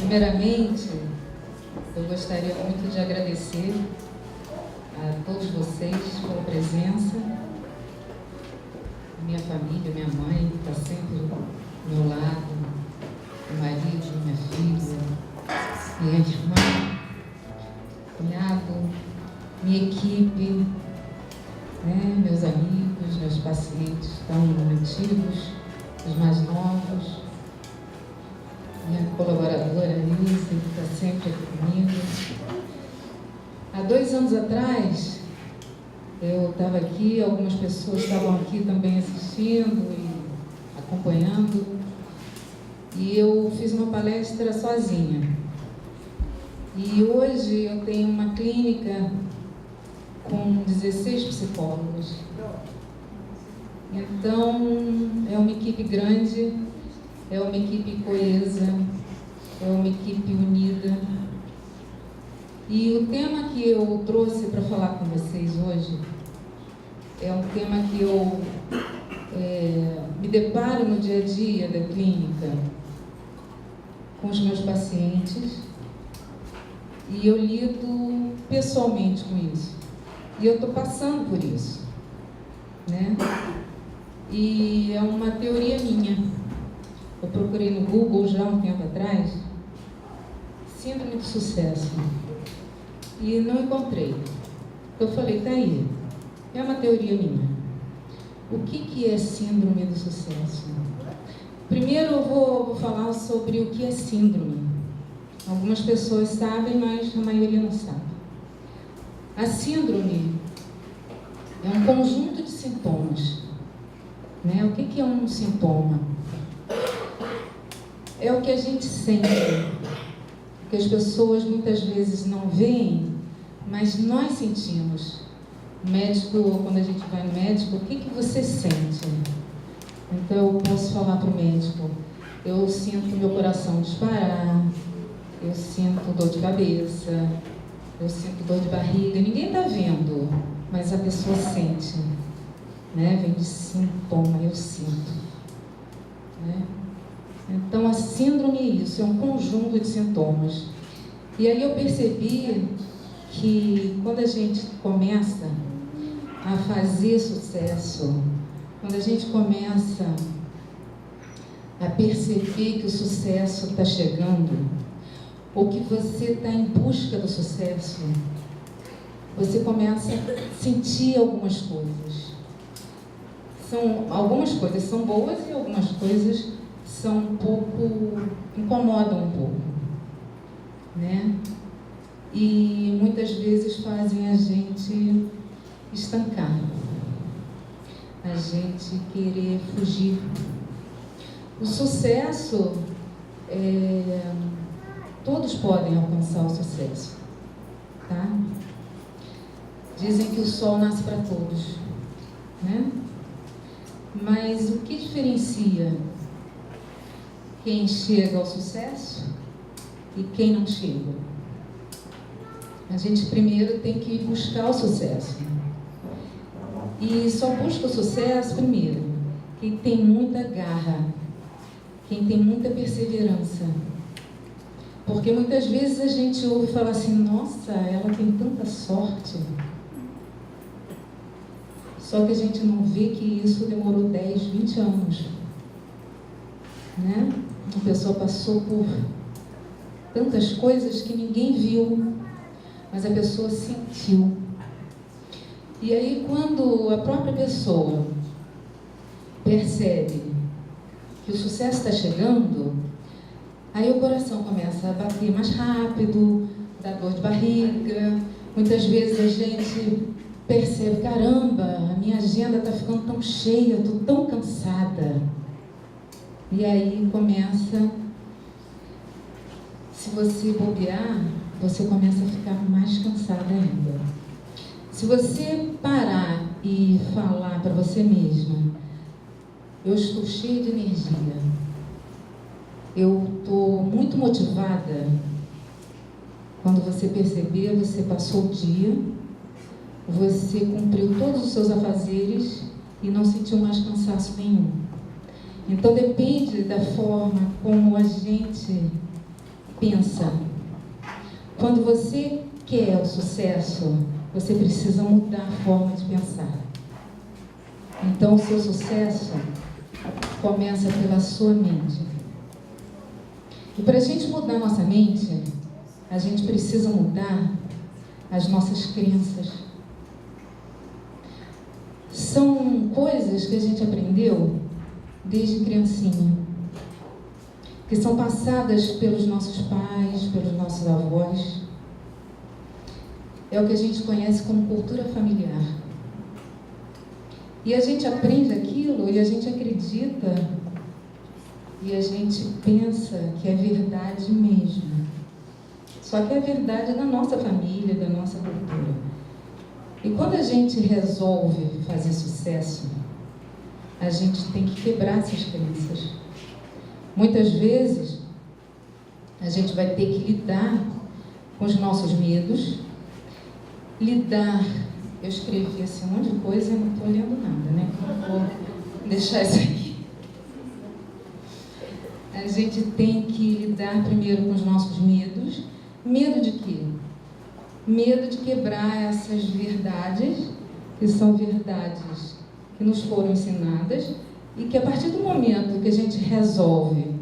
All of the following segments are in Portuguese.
Primeiramente, eu gostaria muito de agradecer a todos vocês pela presença, minha família, minha mãe, que está sempre do meu lado, meu marido, minha filha, minha irmã, cunhado, minha equipe, né, meus amigos, meus pacientes tão antigos, os mais novos, minha colaboradora Alice, que está sempre aqui comigo. Há 2 anos atrás, eu estava aqui, algumas pessoas estavam aqui também assistindo e acompanhando, e eu fiz uma palestra sozinha. E hoje eu tenho uma clínica com 16 psicólogos. Então, é uma equipe grande, é uma equipe coesa, é uma equipe unida. E o tema que eu trouxe para falar com vocês hoje é um tema que eu me deparo no dia a dia da clínica com os meus pacientes e eu lido pessoalmente com isso. E eu estou passando por isso, né? E é uma teoria minha. Eu procurei no Google já há um tempo atrás, síndrome de sucesso, e não encontrei. Eu falei, tá aí, é uma teoria minha. O que é síndrome do sucesso? Primeiro eu vou falar sobre o que é síndrome. Algumas pessoas sabem, mas a maioria não sabe. A síndrome é um conjunto de sintomas, né? O que é um sintoma? É o que a gente sente, que as pessoas muitas vezes não veem, mas nós sentimos. O médico, quando a gente vai no médico, o que você sente? Então eu posso falar para o médico, eu sinto meu coração disparar, eu sinto dor de cabeça, eu sinto dor de barriga, ninguém está vendo, mas a pessoa sente, né? Vem de sintoma, eu sinto, né? Então a síndrome é isso, é um conjunto de sintomas. E aí eu percebi que quando a gente começa a fazer sucesso, quando a gente começa a perceber que o sucesso está chegando, ou que você está em busca do sucesso, você começa a sentir algumas coisas. Algumas coisas são boas e algumas coisas são um pouco, incomodam um pouco, né? E muitas vezes fazem a gente estancar, a gente querer fugir. O sucesso, todos podem alcançar o sucesso, tá? Dizem que o sol nasce para todos, né? Mas o que diferencia quem chega ao sucesso e quem não chega? A gente primeiro tem que buscar o sucesso. E só busca o sucesso primeiro quem tem muita garra, quem tem muita perseverança. Porque muitas vezes a gente ouve falar assim, nossa, ela tem tanta sorte. Só que a gente não vê que isso demorou 10, 20 anos. Né? Uma pessoa passou por tantas coisas que ninguém viu, mas a pessoa sentiu. E aí quando a própria pessoa percebe que o sucesso está chegando, aí o coração começa a bater mais rápido, dá dor de barriga. Muitas vezes a gente percebe, caramba, a minha agenda está ficando tão cheia, estou tão cansada. E aí começa, se você bobear, você começa a ficar mais cansada ainda. Se você parar e falar para você mesma, eu estou cheia de energia, eu estou muito motivada, quando você perceber, você passou o dia, você cumpriu todos os seus afazeres e não sentiu mais cansaço nenhum. Então depende da forma como a gente Pensa. Quando você quer o sucesso, você precisa mudar a forma de pensar. Então, o seu sucesso começa pela sua mente. E para a gente mudar a nossa mente, a gente precisa mudar as nossas crenças. São coisas que a gente aprendeu desde criancinha, que são passadas pelos nossos pais, pelos nossos avós. É o que a gente conhece como cultura familiar. E a gente aprende aquilo e a gente acredita e a gente pensa que é verdade mesmo. Só que é verdade da nossa família, da nossa cultura. E quando a gente resolve fazer sucesso, a gente tem que quebrar essas crenças. Muitas vezes, a gente vai ter que lidar com os nossos medos, eu escrevi assim um monte de coisa e não estou olhando nada, né? Vou deixar isso aqui. A gente tem que lidar primeiro com os nossos medos. Medo de quê? Medo de quebrar essas verdades, que são verdades que nos foram ensinadas, e que a partir do momento que a gente resolve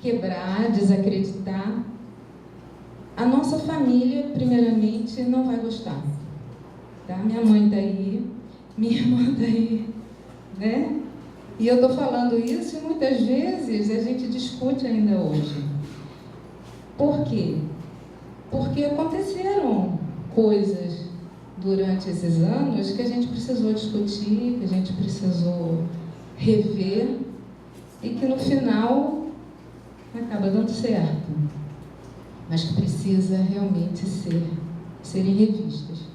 quebrar, desacreditar, a nossa família, primeiramente, não vai gostar. Tá? Minha mãe está aí, minha irmã está aí, né? E eu estou falando isso e muitas vezes a gente discute ainda hoje. Por quê? Porque aconteceram coisas durante esses anos que a gente precisou discutir, que a gente precisou rever e que no final acaba dando certo, mas que precisa realmente serem revistas.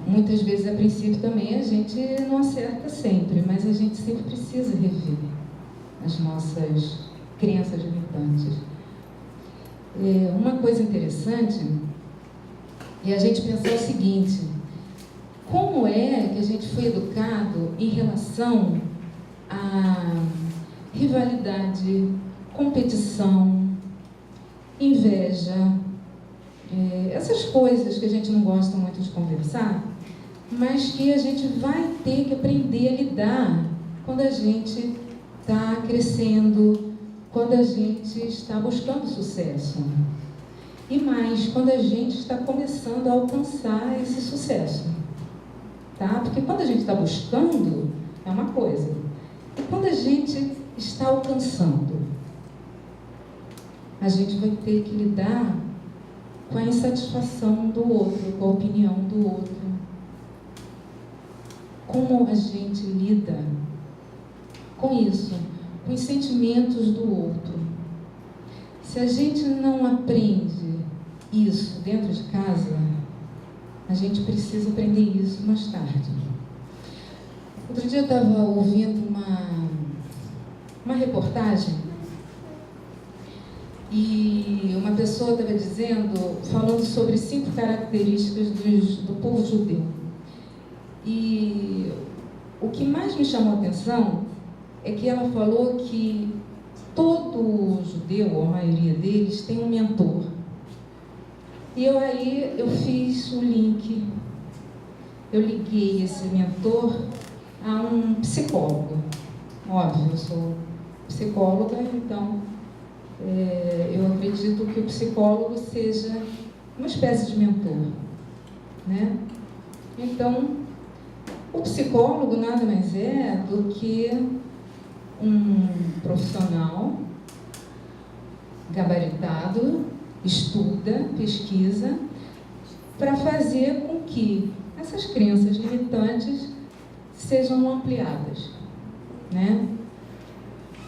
Muitas vezes, a princípio, também a gente não acerta sempre, mas a gente sempre precisa rever as nossas crenças limitantes. Uma coisa interessante é a gente pensar o seguinte: como é que a gente foi educado em relação à rivalidade, competição, inveja, essas coisas que a gente não gosta muito de conversar, mas que a gente vai ter que aprender a lidar quando a gente está crescendo, quando a gente está buscando sucesso. E mais, quando a gente está começando a alcançar esse sucesso. Tá? Porque quando a gente está buscando, é uma coisa. E quando a gente está alcançando, a gente vai ter que lidar com a insatisfação do outro, com a opinião do outro. Como a gente lida com isso, com os sentimentos do outro? Se a gente não aprende isso dentro de casa, a gente precisa aprender isso mais tarde. Outro dia eu estava ouvindo uma reportagem e uma pessoa estava falando sobre 5 características do povo judeu. E o que mais me chamou a atenção é que ela falou que todo judeu, ou a maioria deles, tem um mentor. E eu fiz o link, eu liguei esse mentor a um psicólogo. Óbvio, eu sou psicóloga, então eu acredito que o psicólogo seja uma espécie de mentor, né? Então, o psicólogo nada mais é do que um profissional gabaritado, estuda, pesquisa, para fazer com que essas crenças limitantes sejam ampliadas, né?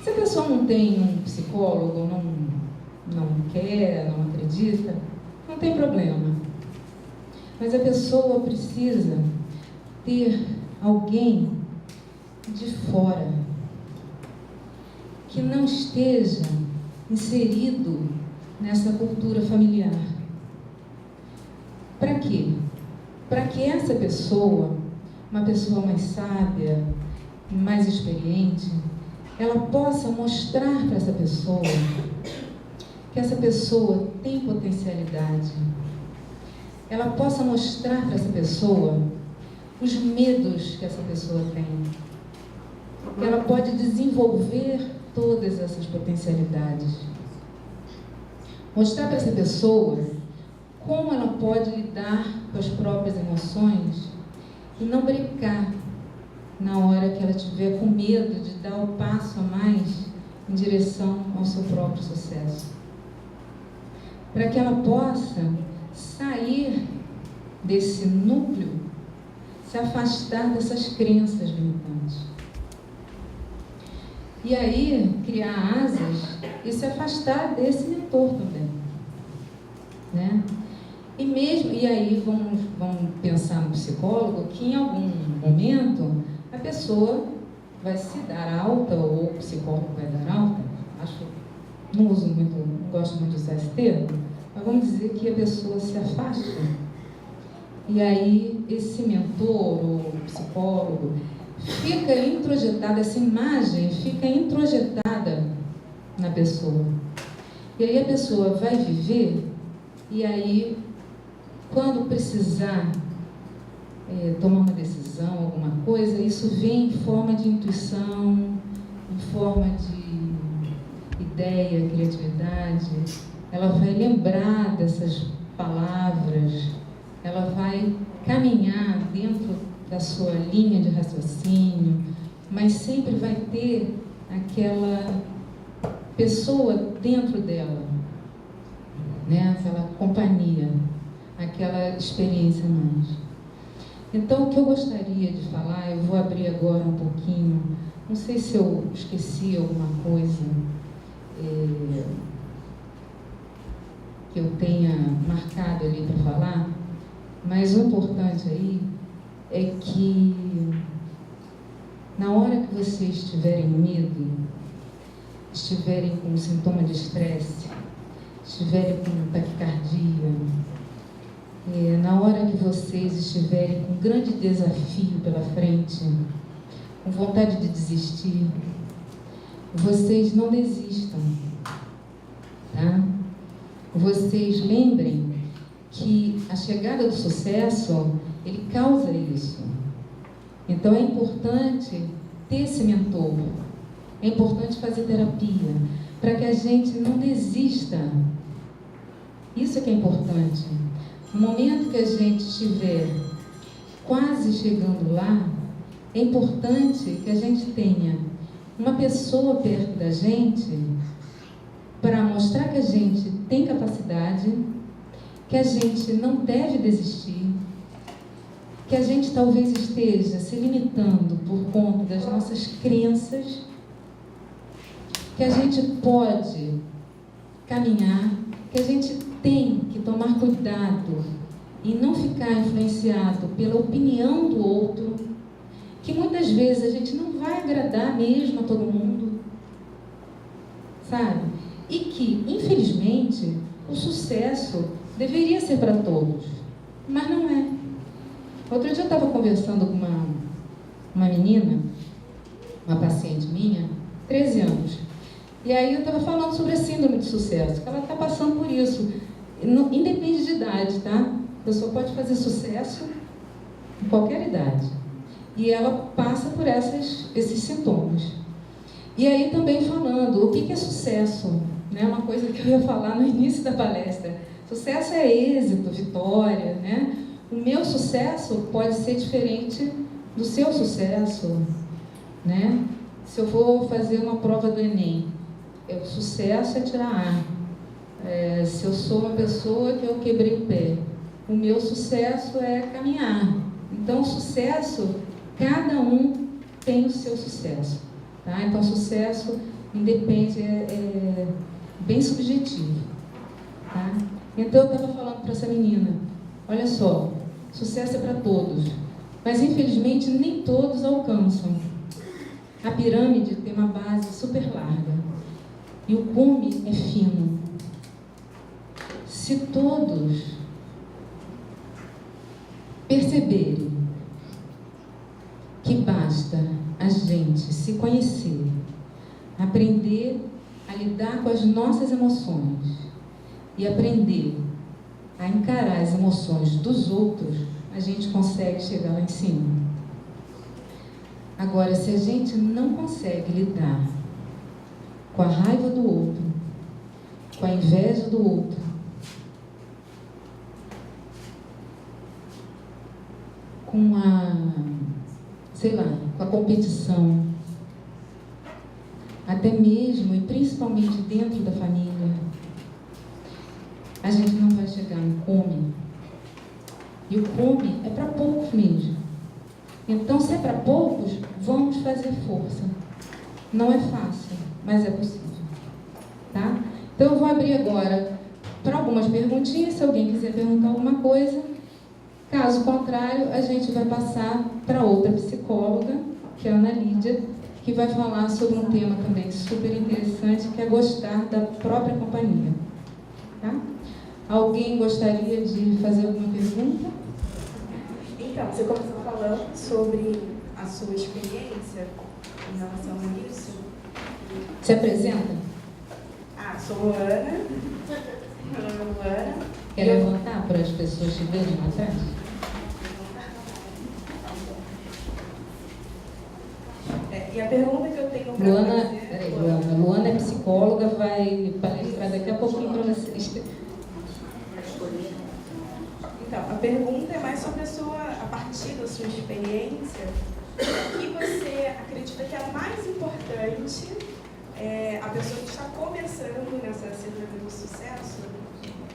Se a pessoa não tem um psicólogo, não quer, não acredita, não tem problema. Mas a pessoa precisa ter alguém de fora que não esteja inserido nessa cultura familiar. Para quê? Para que essa pessoa, uma pessoa mais sábia, mais experiente, ela possa mostrar para essa pessoa que essa pessoa tem potencialidade. Ela possa mostrar para essa pessoa os medos que essa pessoa tem. Que ela pode desenvolver todas essas potencialidades. Mostrar para essa pessoa como ela pode lidar com as próprias emoções e não brincar na hora que ela estiver com medo de dar o passo a mais em direção ao seu próprio sucesso. Para que ela possa sair desse núcleo, se afastar dessas crenças limitantes. E aí, criar asas e se afastar desse mentor também. Né? E aí vamos pensar no psicólogo que em algum momento a pessoa vai se dar alta, ou o psicólogo vai dar alta. Não gosto muito de usar esse termo, mas vamos dizer que a pessoa se afasta. E aí esse mentor ou psicólogo fica introjetada, essa imagem fica introjetada na pessoa. E aí a pessoa vai viver, e aí quando precisar tomar uma decisão, alguma coisa, isso vem em forma de intuição, em forma de ideia, criatividade. Ela vai lembrar dessas palavras, ela vai caminhar dentro da sua linha de raciocínio, mas sempre vai ter aquela pessoa dentro dela, né? Aquela companhia, aquela experiência mais. Então, o que eu gostaria de falar, eu vou abrir agora um pouquinho, não sei se eu esqueci alguma coisa que eu tenha marcado ali para falar, mas o importante aí é que na hora que vocês estiverem medo, estiverem com sintoma de estresse, estiverem com taquicardia, na hora que vocês estiverem com um grande desafio pela frente, com vontade de desistir, vocês não desistam, tá? Vocês lembrem que a chegada do sucesso, ele causa isso. Então é importante ter esse mentor, é importante fazer terapia, para que a gente não desista. Isso é que é importante. No momento que a gente estiver quase chegando lá, é importante que a gente tenha uma pessoa perto da gente para mostrar que a gente tem capacidade, que a gente não deve desistir, que a gente talvez esteja se limitando por conta das nossas crenças, que a gente pode caminhar, que a gente tem que tomar cuidado e não ficar influenciado pela opinião do outro, que muitas vezes a gente não vai agradar mesmo a todo mundo, sabe? E que, infelizmente, o sucesso deveria ser para todos, mas não é. Outro dia eu estava conversando com uma menina, uma paciente minha, 13 anos, e aí eu estava falando sobre a síndrome de sucesso, que ela está passando por isso. Não, independe de idade, tá? A pessoa pode fazer sucesso em qualquer idade. E ela passa por esses sintomas. E aí também falando, o que é sucesso? Né? Uma coisa que eu ia falar no início da palestra. Sucesso é êxito, vitória, né? O meu sucesso pode ser diferente do seu sucesso, né? Se eu for fazer uma prova do Enem, o sucesso é tirar A. Se eu sou uma pessoa que eu quebrei o pé, o meu sucesso é caminhar. Então, sucesso, cada um tem o seu sucesso, tá? Então, sucesso independe, é bem subjetivo, tá? Então, eu estava falando para essa menina, olha só, sucesso é para todos, mas infelizmente nem todos alcançam. A pirâmide tem uma base super larga e o cume é fino. Se todos perceberem que basta a gente se conhecer, aprender a lidar com as nossas emoções e aprender a encarar as emoções dos outros, a gente consegue chegar lá em cima. Agora, se a gente não consegue lidar com a raiva do outro, com a inveja do outro, com com a competição, até mesmo e principalmente dentro da família, a gente não vai chegar no come. E o come é para poucos mesmo. Então, se é para poucos, vamos fazer força. Não é fácil, mas é possível. Tá? Então, eu vou abrir agora para algumas perguntinhas, se alguém quiser perguntar alguma coisa. Caso contrário, a gente vai passar para outra psicóloga, que é a Ana Lídia, que vai falar sobre um tema também super interessante, que é gostar da própria companhia. Tá? Alguém gostaria de fazer alguma pergunta? Então, você começou falando sobre a sua experiência em relação a isso. Se apresenta? Sou Ana. Meu nome é Luana. Quer levantar para as pessoas te verem lá atrás? E a pergunta que eu tenho para fazer... Luana é psicóloga, vai palestrar daqui a pouquinho para vocês. Então, a pergunta é mais sobre a partir da sua experiência, o que você acredita que é mais importante a pessoa que está começando nessa cirurgia do sucesso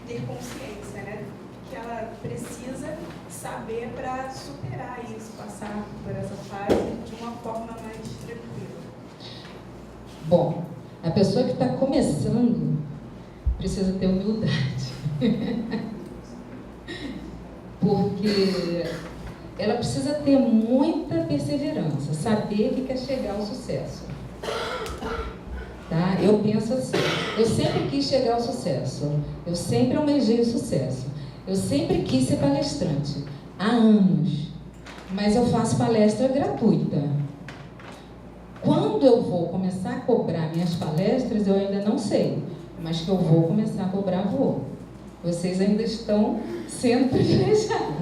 ter consciência, né? Que ela precisa saber para superar isso, passar por essa fase de uma forma mais tranquila. Bom, a pessoa que está começando precisa ter humildade. Porque ela precisa ter muita perseverança, saber que quer chegar ao sucesso. Tá? Eu penso assim, eu sempre quis chegar ao sucesso, eu sempre almejei o sucesso, eu sempre quis ser palestrante, há anos, mas eu faço palestra gratuita. Quando eu vou começar a cobrar minhas palestras, eu ainda não sei, mas que eu vou começar a cobrar, vou. Vocês ainda estão sendo privilegiados.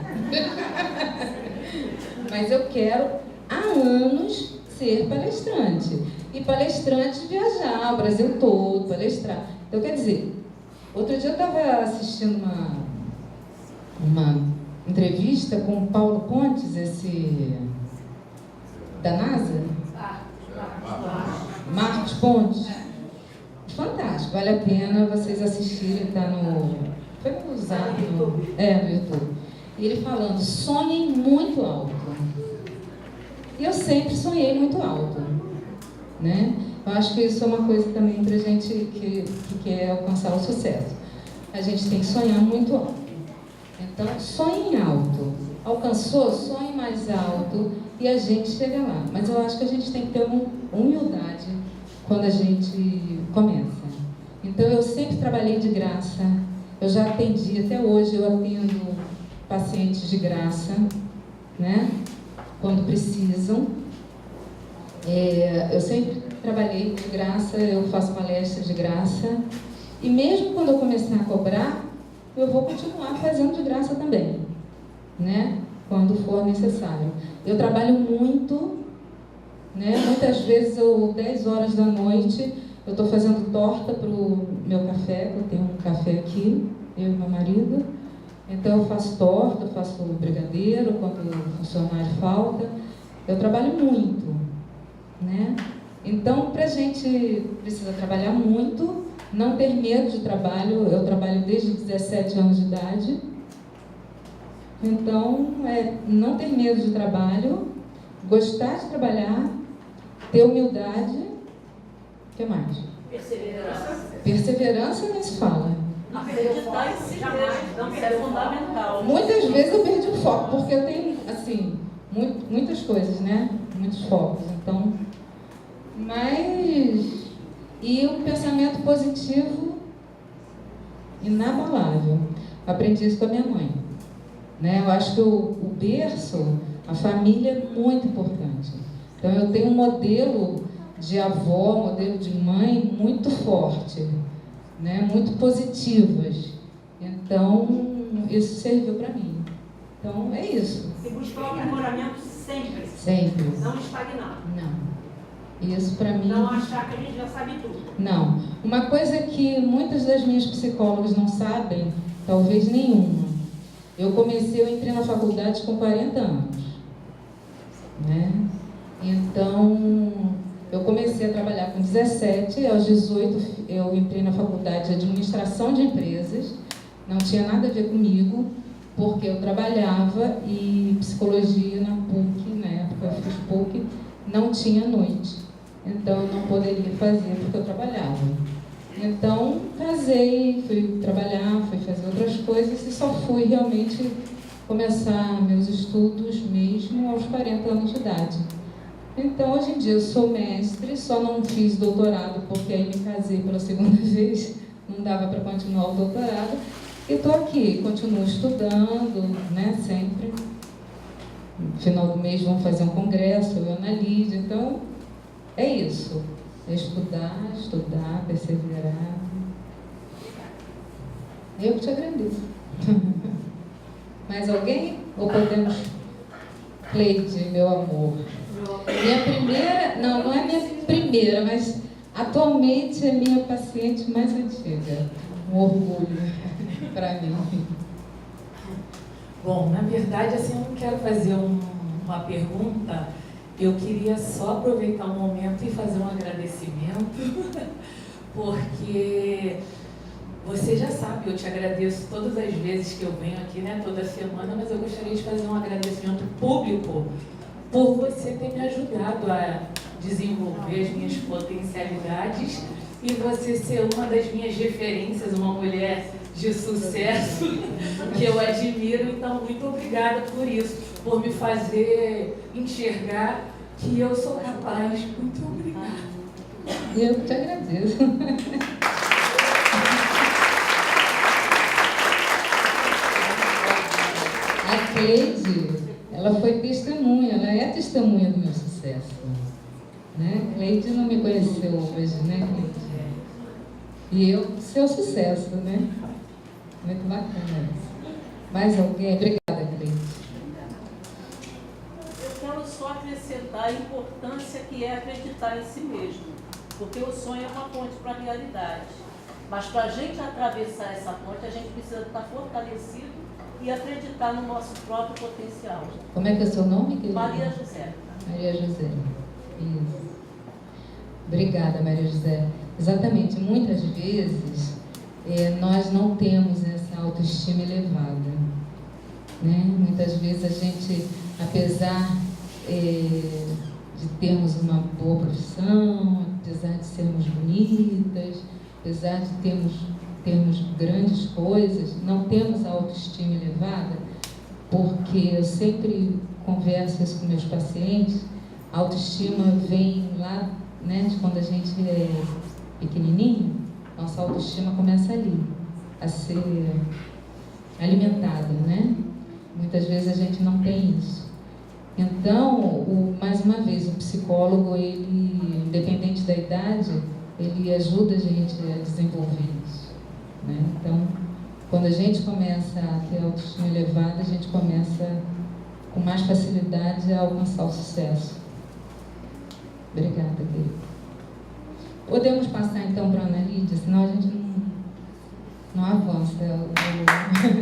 Mas eu quero, há anos, ser palestrante. E palestrante viajar o Brasil todo, palestrar. Então, quer dizer, outro dia eu estava assistindo uma entrevista com o Paulo Pontes, da NASA. Marcos Pontes. Fantástico, vale a pena vocês assistirem, está foi no Zap, no YouTube. E ele falando, sonhem muito alto. E eu sempre sonhei muito alto, né? Eu acho que isso é uma coisa também para a gente que quer alcançar o sucesso. A gente tem que sonhar muito alto. Então, sonhe alto. Alcançou, sonhe mais alto e a gente chega lá. Mas eu acho que a gente tem que ter uma humildade quando a gente começa. Então, eu sempre trabalhei de graça. Eu já atendi, até hoje eu atendo pacientes de graça, né? Quando precisam. Eu sempre trabalhei de graça, eu faço palestra de graça. E mesmo quando eu começar a cobrar, eu vou continuar fazendo de graça também, né? Quando for necessário. Eu trabalho muito, né? Muitas vezes 10 horas da noite, eu estou fazendo torta para o meu café, que eu tenho um café aqui, eu e meu marido. Então eu faço torta, eu faço brigadeiro, quando o funcionário falta. Eu trabalho muito, né? Então, para a gente precisa trabalhar muito, não ter medo de trabalho. Eu trabalho desde 17 anos de idade. Então, não ter medo de trabalho, gostar de trabalhar, ter humildade. O que mais? Perseverança. Perseverança nem se fala. Acreditar em si mesmo, isso é fundamental. Muitas vezes eu perdi o foco, porque eu tenho, assim, muitas coisas, né? Muitos focos. Então, e um pensamento positivo inabalável. Aprendi isso com a minha mãe, né? Eu acho que o berço, a família é muito importante. Então, eu tenho um modelo de avó, modelo de mãe muito forte, né? Muito positivas. Então, isso serviu para mim. Então, é isso. E buscar o aprimoramento sempre. Sempre. Não estagnar. Não. Isso para mim... Não achar que a gente já sabe tudo. Não. Uma coisa que muitas das minhas psicólogas não sabem, talvez nenhuma. Eu entrei na faculdade com 40 anos. Né? Então, eu comecei a trabalhar com 17, aos 18 eu entrei na faculdade de administração de empresas. Não tinha nada a ver comigo, porque eu trabalhava e psicologia na PUC, na época eu fiz PUC, não tinha noite. Então eu não poderia fazer porque eu trabalhava. Então casei, fui trabalhar, fui fazer outras coisas e só fui realmente começar meus estudos mesmo aos 40 anos de idade. Então hoje em dia eu sou mestre, só não fiz doutorado porque aí me casei pela segunda vez, não dava para continuar o doutorado. E estou aqui, continuo estudando, né, sempre. No final do mês vamos fazer um congresso, eu e a Ana Lídia. Então, é isso. É estudar, perseverar. Eu que te agradeço. Mais alguém? Ou podemos... Cleide, meu amor. Minha primeira... Não é minha primeira, mas atualmente é minha paciente mais antiga. Um orgulho para mim. Bom, na verdade, assim, eu não quero fazer uma pergunta, eu queria só aproveitar um momento e fazer um agradecimento, porque você já sabe, eu te agradeço todas as vezes que eu venho aqui, né, toda semana, mas eu gostaria de fazer um agradecimento público por você ter me ajudado a desenvolver as minhas potencialidades e você ser uma das minhas referências, uma mulher de sucesso que eu admiro. Então, muito obrigada por isso, por me fazer enxergar que eu sou capaz. Muito obrigada. Eu que te agradeço. A Cleide, ela foi testemunha, ela é testemunha do meu sucesso. Né? Cleide não me conheceu hoje, né, Cleide? E eu, seu sucesso, né? Muito bacana isso. Mais alguém? Obrigada, Cleide. Eu quero só acrescentar a importância que é acreditar em si mesmo, porque o sonho é uma ponte para a realidade. Mas para a gente atravessar essa ponte, a gente precisa estar fortalecido e acreditar no nosso próprio potencial. Como é que é o seu nome, querida? Maria José. Maria José. Isso. Obrigada, Maria José. Exatamente, muitas vezes nós não temos essa autoestima elevada. Né? Muitas vezes a gente, apesar de termos uma boa profissão, apesar de sermos bonitas, apesar de termos grandes coisas, não temos a autoestima elevada, porque eu sempre converso isso com meus pacientes, a autoestima vem lá, né, de quando a gente é pequenininho, nossa autoestima começa ali, a ser alimentada, né? Muitas vezes a gente não tem isso. Então, mais uma vez, o psicólogo, ele, independente da idade, ele ajuda a gente a desenvolver isso. Né? Então, quando a gente começa a ter autoestima elevada, a gente começa com mais facilidade a alcançar o sucesso. Obrigada, querida. Podemos passar então para a Ana Lídia, senão a gente não avança. Obrigada.